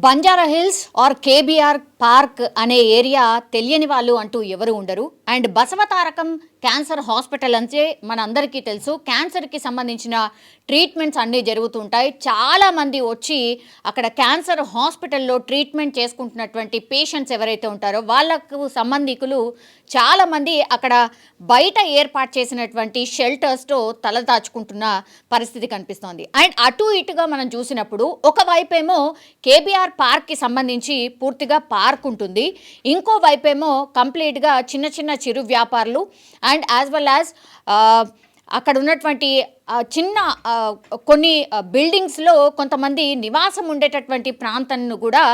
Banjara Hills or KBR park అనే area తెలియని వాళ్ళు అంటూ ఎవరు ఉండరు. అండ్ బసవతారకం క్యాన్సర్ హాస్పిటల్ అంటే మనందరికీ తెలుసు. క్యాన్సర్కి సంబంధించిన ట్రీట్మెంట్స్ అన్నీ జరుగుతుంటాయి. చాలామంది వచ్చి అక్కడ క్యాన్సర్ హాస్పిటల్లో ట్రీట్మెంట్ చేసుకుంటున్నటువంటి పేషెంట్స్ ఎవరైతే ఉంటారో వాళ్ళకు సంబంధికులు చాలామంది అక్కడ బయట ఏర్పాటు చేసినటువంటి షెల్టర్స్తో తలదాచుకుంటున్న పరిస్థితి కనిపిస్తోంది. అండ్ అటు ఇటుగా మనం చూసినప్పుడు ఒకవైపేమో కేబీఆర్ పార్క్కి సంబంధించి పూర్తిగా పార్క్ ఉంటుంది, ఇంకో వైపేమో కంప్లీట్గా చిన్న చిన్న చిరు వ్యాపారులు అండ్ యాజ్ వెల్ యాజ్ అక్కడ ఉన్నటువంటి చిన్న కొన్ని బిల్డింగ్స్లో కొంతమంది నివాసం ఉండేటటువంటి ప్రాంతాన్ని కూడా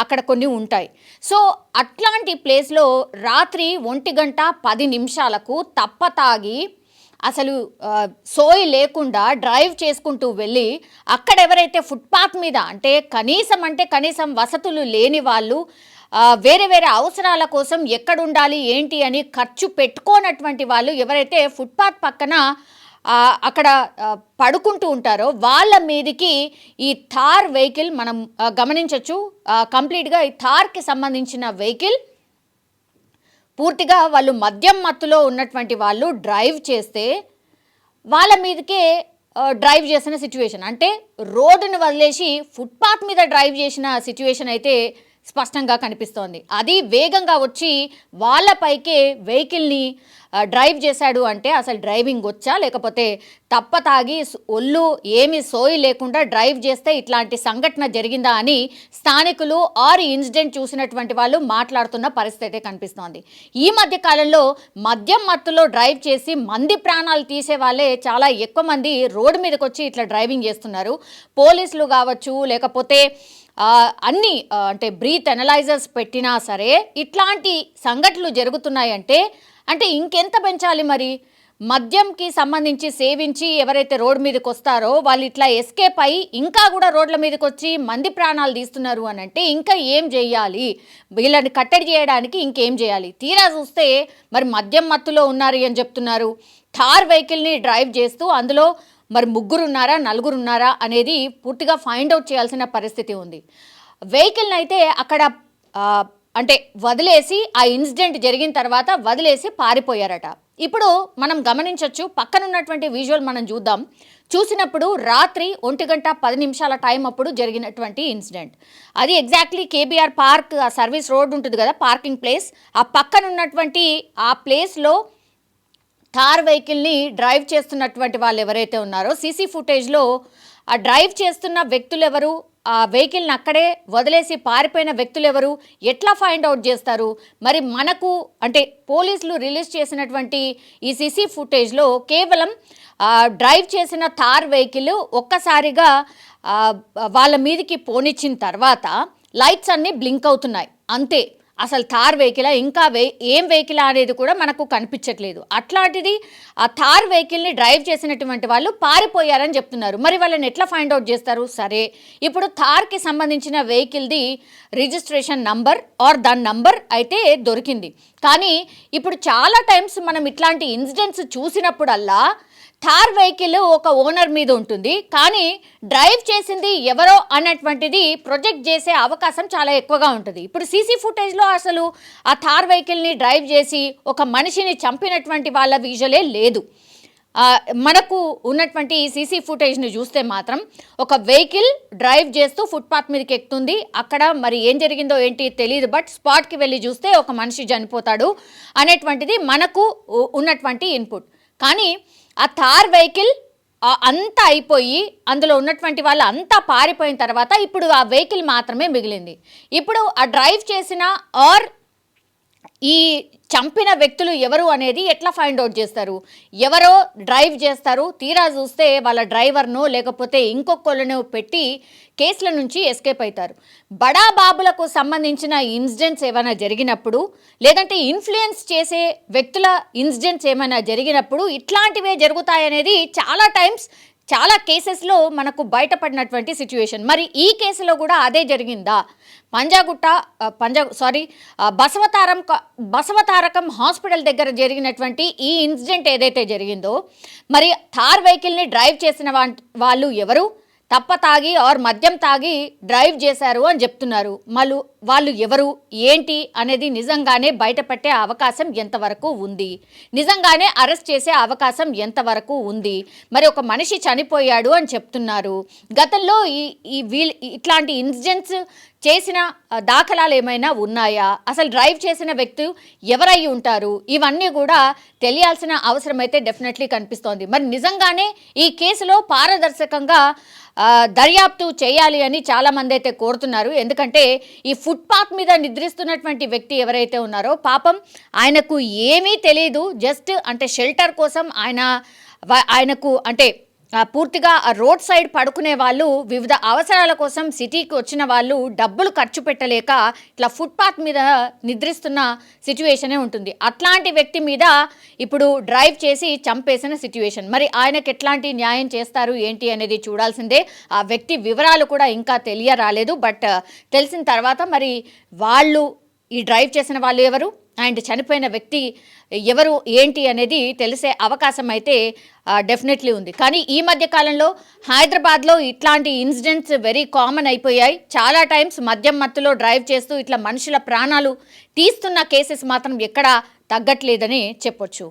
అక్కడ కొన్ని ఉంటాయి. సో అట్లాంటి ప్లేస్లో రాత్రి 1:10 తప్పతాగి అసలు సోయి లేకుండా డ్రైవ్ చేసుకుంటూ వెళ్ళి అక్కడ ఎవరైతే ఫుట్పాత్ మీద అంటే కనీసం వసతులు లేని వాళ్ళు వేరే వేరే అవసరాల కోసం ఎక్కడుండాలి ఏంటి అని ఖర్చు పెట్టుకోనటువంటి వాళ్ళు ఎవరైతే ఫుట్పాత్ పక్కన అక్కడ పడుకుంటూ ఉంటారో వాళ్ళ మీదకి ఈ థార్ వెహికల్ మనం గమనించవచ్చు. కంప్లీట్గా ఈ థార్కి సంబంధించిన వెహికల్ పూర్తిగా వాళ్ళు మద్యం మత్తులో ఉన్నటువంటి వాళ్ళు డ్రైవ్ చేస్తే వాళ్ళ మీదకే డ్రైవ్ చేసిన సిచ్యువేషన్, అంటే రోడ్డును వదిలేసి ఫుట్పాత్ మీద డ్రైవ్ చేసిన సిచ్యువేషన్ అయితే స్పష్టంగా కనిపిస్తోంది. అది వేగంగా వచ్చి వాళ్ళపైకే వెహికల్ని డ్రైవ్ చేశాడు అంటే అసలు డ్రైవింగ్ వచ్చా లేకపోతే తప్పతాగి ఒళ్ళు ఏమీ సోయి లేకుండా డ్రైవ్ చేస్తే ఇట్లాంటి సంఘటన జరిగిందా అని స్థానికులు ఆరు ఇన్సిడెంట్ చూసినటువంటి వాళ్ళు మాట్లాడుతున్న పరిస్థితి కనిపిస్తోంది. ఈ మధ్య కాలంలో మద్యం మత్తులో డ్రైవ్ చేసి మంది ప్రాణాలు తీసే వాళ్ళే చాలా ఎక్కువ మంది రోడ్డు మీదకి వచ్చి ఇట్లా డ్రైవింగ్ చేస్తున్నారు. పోలీసులు కావచ్చు లేకపోతే అన్నీ అంటే బ్రీత్ అనలైజర్స్ పెట్టినా సరే ఇట్లాంటి సంఘటనలు జరుగుతున్నాయంటే అంటే ఇంకెంత పెంచాలి మరి. మద్యంకి సంబంధించి సేవించి ఎవరైతే రోడ్డు మీదకి వస్తారో వాళ్ళు ఇట్లా ఎస్కేప్ అయ్యి ఇంకా కూడా రోడ్ల మీదకి వచ్చి మంది ప్రాణాలు తీస్తున్నారు అని అంటే ఇంకా ఏం చేయాలి, వీళ్ళని కట్టడి చేయడానికి ఇంకేం చేయాలి. తీరా చూస్తే మరి మద్యం మత్తులో ఉన్నారు అని చెప్తున్నారు. థార్ వెహికల్ని డ్రైవ్ చేస్తూ అందులో మరి 3 ఉన్నారా 4 ఉన్నారా అనేది పూర్తిగా ఫైండ్ అవుట్ చేయాల్సిన పరిస్థితి ఉంది. వెహికల్ని అయితే అక్కడ అంటే వదిలేసి ఆ ఇన్సిడెంట్ జరిగిన తర్వాత వదిలేసి పారిపోయారట. ఇప్పుడు మనం గమనించవచ్చు, పక్కన ఉన్నటువంటి విజువల్ మనం చూసినప్పుడు రాత్రి 1:10 టైం అప్పుడు జరిగినటువంటి ఇన్సిడెంట్. అది ఎగ్జాక్ట్లీ కేబీఆర్ పార్క్ ఆ సర్వీస్ రోడ్ ఉంటుంది కదా, పార్కింగ్ ప్లేస్, ఆ పక్కన ఉన్నటువంటి ఆ ప్లేస్లో థార్ వెహికల్ని డ్రైవ్ చేస్తున్నటువంటి వాళ్ళు ఎవరైతే ఉన్నారో సీసీ ఫుటేజ్లో ఆ డ్రైవ్ చేస్తున్న వ్యక్తులు ఎవరు, ఆ వెహికల్ని అక్కడే వదిలేసి పారిపోయిన వ్యక్తులు ఎవరు, ఎట్లా ఫైండ్ అవుట్ చేస్తారు మరి. మనకు అంటే పోలీసులు రిలీజ్ చేసినటువంటి ఈ సీసీ ఫుటేజ్లో కేవలం డ్రైవ్ చేసిన థార్ వెహికల్ ఒక్కసారిగా వాళ్ళ మీదకి పోనిచ్చిన తర్వాత లైట్స్ అన్నీ బ్లింక్ అవుతున్నాయి అంతే. అసలు థార్ వెహికల్ ఇంకా ఏం వెహికల్ అనేది కూడా మనకు కనిపించట్లేదు. అట్లాంటిది ఆ థార్ వెహికల్ని డ్రైవ్ చేసినటువంటి వాళ్ళు పారిపోయారని చెప్తున్నారు. మరి వాళ్ళని ఎట్లా ఫైండ్ అవుట్ చేస్తారు? సరే, ఇప్పుడు థార్కి సంబంధించిన వెహికల్ది రిజిస్ట్రేషన్ నంబర్ ఆర్ దాని నంబర్ అయితే దొరికింది. కానీ ఇప్పుడు చాలా టైమ్స్ మనం ఇట్లాంటి ఇన్సిడెంట్స్ చూసినప్పుడల్లా థార్ వెహికల్ ఒక ఓనర్ మీద ఉంటుంది, కానీ డ్రైవ్ చేసింది ఎవరో అన్నటువంటిది ప్రొజెక్ట్ చేసే అవకాశం చాలా ఎక్కువగా ఉంటుంది. ఇప్పుడు సీసీ ఫుటేజ్లో అసలు ఆ థార్ వెహికల్ని డ్రైవ్ చేసి ఒక మనిషిని చంపినటువంటి వాళ్ళ విజువలే లేదు. మనకు ఉన్నటువంటి ఈ సీసీ ఫుటేజ్ని చూస్తే మాత్రం ఒక వెహికల్ డ్రైవ్ చేస్తూ ఫుట్పాత్ మీదకి ఎక్కుతుంది. అక్కడ మరి ఏం జరిగిందో ఏంటి తెలియదు, బట్ స్పాట్కి వెళ్ళి చూస్తే ఒక మనిషి చనిపోతాడు అనేటువంటిది మనకు ఉన్నటువంటి ఇన్పుట్. కానీ ఆ థార్ వెహికల్ అంతా అయిపోయి అందులో ఉన్నటువంటి వాళ్ళు అంతా పారిపోయిన తర్వాత ఇప్పుడు ఆ వెహికల్ మాత్రమే మిగిలింది. ఇప్పుడు ఆ డ్రైవ్ చేసిన ఆర్ ఈ చంపిన వ్యక్తులు ఎవరు అనేది ఎట్లా ఫైండ్ అవుట్ చేస్తారు? ఎవరో డ్రైవ్ చేస్తారు, తీరా చూస్తే వాళ్ళ డ్రైవర్ను లేకపోతే ఇంకొకళ్ళను పెట్టి కేసుల నుంచి ఎస్కేప్ అవుతారు. బడా బాబులకు సంబంధించిన ఇన్సిడెంట్స్ ఏమైనా జరిగినప్పుడు లేదంటే ఇన్ఫ్లుయెన్స్ చేసే వ్యక్తుల ఇన్సిడెంట్స్ ఏమైనా జరిగినప్పుడు ఇట్లాంటివే జరుగుతాయనేది చాలా టైమ్స్ చాలా కేసెస్లో మనకు బయటపడినటువంటి సిచ్యువేషన్. మరి ఈ కేసులో కూడా అదే జరిగిందా? బసవతారకం హాస్పిటల్ దగ్గర జరిగినటువంటి ఈ ఇన్సిడెంట్ ఏదైతే జరిగిందో మరి థార్ వెహికల్ని డ్రైవ్ చేసిన వాళ్ళు ఎవరు, తప్ప తాగి ఆర్ మద్యం తాగి డ్రైవ్ చేశారు అని చెప్తున్నారు. వాళ్ళు ఎవరు ఏంటి అనేది నిజంగానే బయటపెట్టే అవకాశం ఎంతవరకు ఉంది, నిజంగానే అరెస్ట్ చేసే అవకాశం ఎంతవరకు ఉంది? మరి ఒక మనిషి చనిపోయాడు అని చెప్తున్నారు. గతంలో ఇట్లాంటి ఇన్సిడెంట్స్ చేసిన దాఖలాలు ఏమైనా ఉన్నాయా? అసలు డ్రైవ్ చేసిన వ్యక్తి ఎవరై ఉంటారు? ఇవన్నీ కూడా తెలియాల్సిన అవసరం అయితే డెఫినెట్లీ కనిపిస్తోంది. మరి నిజంగానే ఈ కేసులో పారదర్శకంగా దర్యాప్తు చేయాలి అని చాలామంది అయితే కోరుతున్నారు. ఎందుకంటే ఈ ఫుట్పాత్ మీద నిద్రిస్తున్నటువంటి వ్యక్తి ఎవరైతే ఉన్నారో పాపం ఆయనకు ఏమీ తెలియదు. జస్ట్ అంటే షెల్టర్ కోసం ఆయనకు అంటే పూర్తిగా రోడ్ సైడ్ పడుకునే వాళ్ళు, వివిధ అవసరాల కోసం సిటీకి వచ్చిన వాళ్ళు డబ్బులు ఖర్చు పెట్టలేక ఇట్లా ఫుట్పాత్ మీద నిద్రిస్తున్న సిచ్యువేషనే ఉంటుంది. అట్లాంటి వ్యక్తి మీద ఇప్పుడు డ్రైవ్ చేసి చంపేసిన సిచ్యువేషన్. మరి ఆయనకు ఎట్లాంటి న్యాయం చేస్తారు ఏంటి అనేది చూడాల్సిందే. ఆ వ్యక్తి వివరాలు కూడా ఇంకా తెలియరాలేదు. బట్ తెలిసిన తర్వాత మరి వాళ్ళు ఈ డ్రైవ్ చేసిన వాళ్ళు ఎవరు అండ్ చనిపోయిన వ్యక్తి ఎవరు ఏంటి అనేది తెలిసే అవకాశం అయితే డెఫినెట్లీ ఉంది. కానీ ఈ మధ్య కాలంలో హైదరాబాద్లో ఇట్లాంటి ఇన్సిడెంట్స్ వెరీ కామన్ అయిపోయాయి. చాలా టైమ్స్ మద్యం మత్తులో డ్రైవ్ చేస్తూ ఇట్లా మనుషుల ప్రాణాలు తీస్తున్న కేసెస్ మాత్రం ఎక్కడా తగ్గట్లేదని చెప్పొచ్చు.